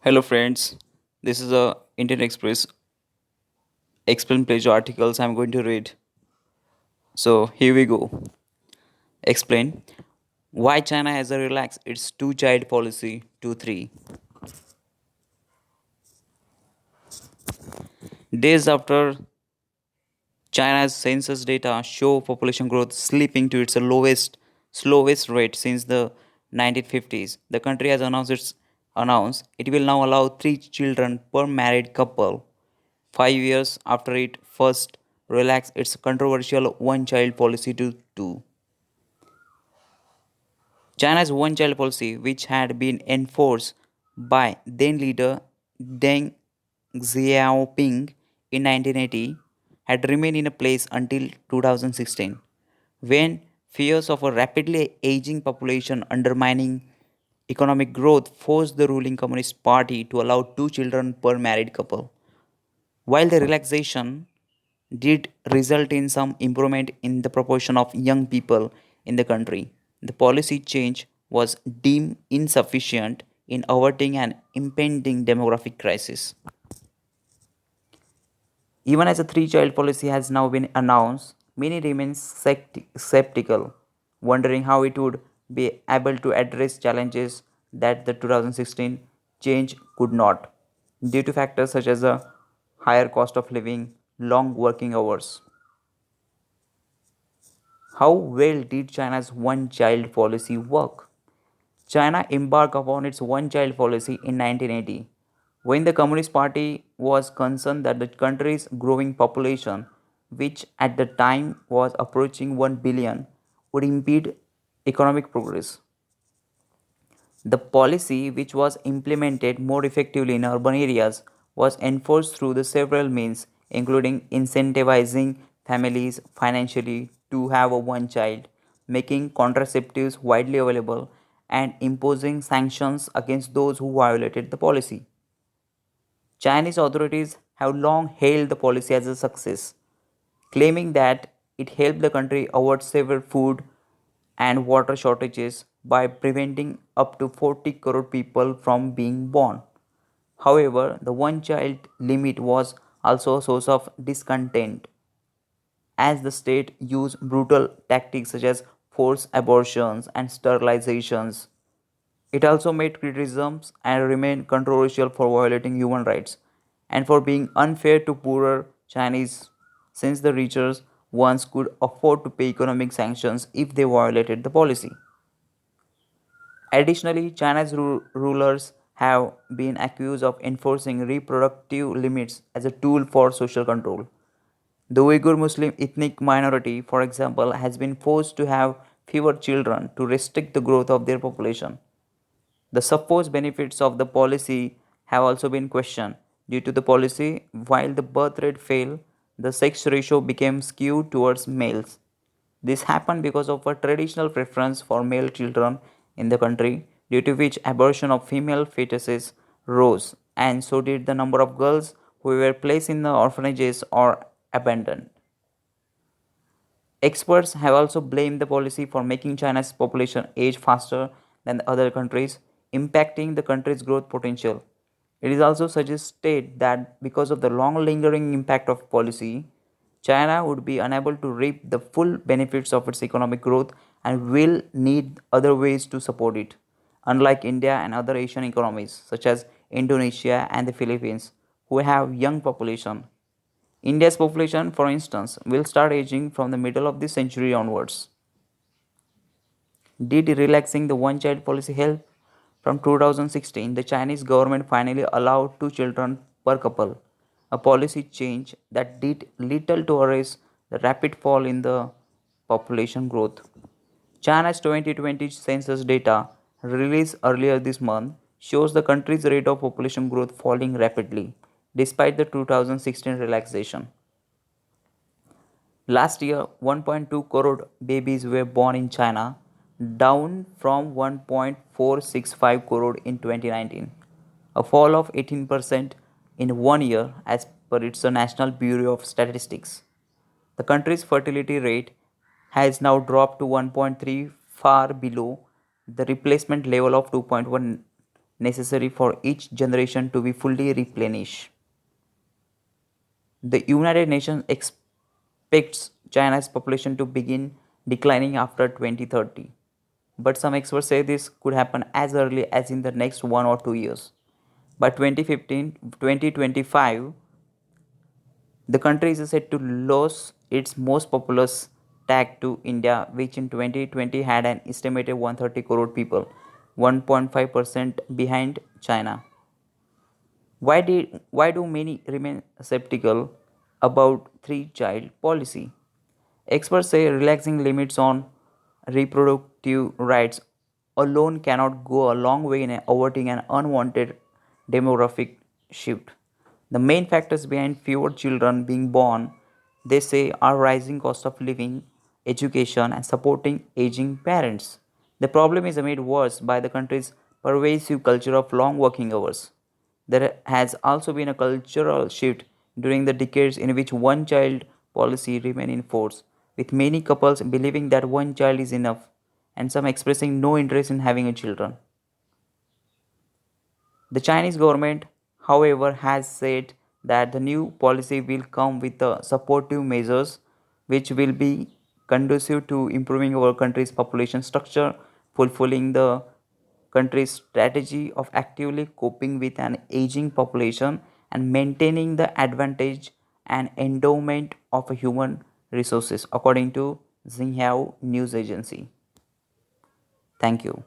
Hello friends, this is a Indian Express explain page articles I'm going to read. So here we go. Explain why China has a relaxed its two-child policy to three. Days after China's census data show population growth slipping to its slowest rate since the 1950s, the country has announced it will now allow 3 children per married couple 5 years after it first relaxed its controversial one child policy to two. China's one child policy, which had been enforced by then leader Deng Xiaoping in 1980, had remained in place until 2016, when fears of a rapidly aging population undermining economic growth forced the ruling Communist Party to allow 2 children per married couple. While the relaxation did result in some improvement in the proportion of young people in the country, the policy change was deemed insufficient in averting an impending demographic crisis. Even as a three-child policy has now been announced, many remain skeptical, wondering how it would be able to address challenges that the 2016 change could not, due to factors such as a higher cost of living, long working hours. How well did China's one child policy work? China embarked upon its one child policy in 1980 when the Communist Party was concerned that the country's growing population, which at the time was approaching 1 billion, would impede economic progress. The policy, which was implemented more effectively in urban areas, was enforced through the several means, including incentivizing families financially to have a one child, making contraceptives widely available, and imposing sanctions against those who violated the policy. Chinese authorities have long hailed the policy as a success, claiming that it helped the country avoid severe food and water shortages by preventing up to 40 crore people from being born. However, the one child limit was also a source of discontent as the state used brutal tactics such as forced abortions and sterilizations. It also made criticisms and remained controversial for violating human rights and for being unfair to poorer Chinese, since the richer ones could afford to pay economic sanctions if they violated the policy. Additionally, China's rulers have been accused of enforcing reproductive limits as a tool for social control. The Uyghur Muslim ethnic minority, for example, has been forced to have fewer children to restrict the growth of their population. The supposed benefits of the policy have also been questioned. Due to the policy, while the birth rate fell, the sex ratio became skewed towards males. This happened because of a traditional preference for male children in the country, due to which abortion of female fetuses rose, and so did the number of girls who were placed in the orphanages or abandoned. Experts have also blamed the policy for making China's population age faster than the other countries, impacting the country's growth potential. It is also suggested that because of the long lingering impact of policy, China would be unable to reap the full benefits of its economic growth and will need other ways to support it. Unlike India and other Asian economies such as Indonesia and the Philippines, who have young population, India's population, for instance, will start aging from the middle of this century onwards. Did relaxing the one child policy help? From 2016, the Chinese government finally allowed 2 children per couple, a policy change that did little to erase the rapid fall in the population growth. China's 2020 census data, released earlier this month, shows the country's rate of population growth falling rapidly despite the 2016 relaxation. Last year, 1.2 crore babies were born in China, down from 1.465 crore in 2019, a fall of 18% in 1 year as per its National Bureau of Statistics. The country's fertility rate has now dropped to 1.3, far below the replacement level of 2.1. necessary for each generation to be fully replenished. The United Nations expects China's population to begin declining after 2030, but some experts say this could happen as early as in the next 1 or 2 years. By 2015, 2025, the country is said to lose its most populous tag to India, which in 2020 had an estimated 130 crore people, 1.5% behind China. Why do many remain skeptical about three-child policy? Experts say relaxing limits on reproductive rights alone cannot go a long way in averting an unwanted demographic shift. The main factors behind fewer children being born, they say, are rising cost of living, education, and supporting aging parents. The problem is made worse by the country's pervasive culture of long working hours. There has also been a cultural shift during the decades in which one child policy remained in force, with many couples believing that one child is enough and some expressing no interest in having a children. The Chinese government, however, has said that the new policy will come with supportive measures which will be conducive to improving our country's population structure, fulfilling the country's strategy of actively coping with an aging population and maintaining the advantage and endowment of human resources, according to Xinhua News Agency. Thank you.